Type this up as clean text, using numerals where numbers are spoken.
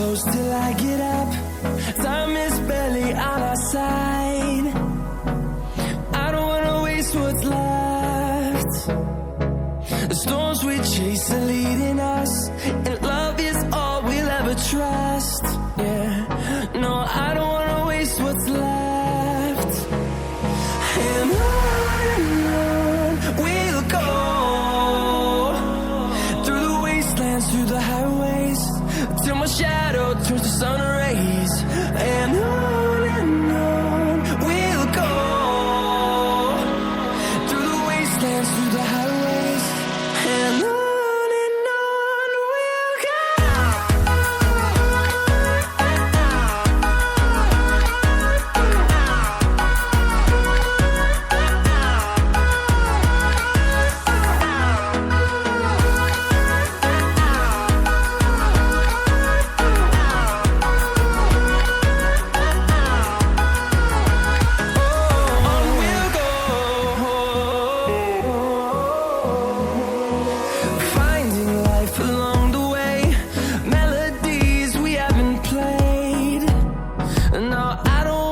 close till I get up. Time is barely on our side. I don't wanna waste what's left. The storms we chase are leading us, and love is all we'll ever trust. Yeah, no, I don't wanna waste what's left. And on we'll go, through the wastelands, through the highways, till my shadow turns to sun rays. And on we'll go, through the wastelands, through the highways, and on we'll go. Finding life along the way, melodies we haven't played. No, I don't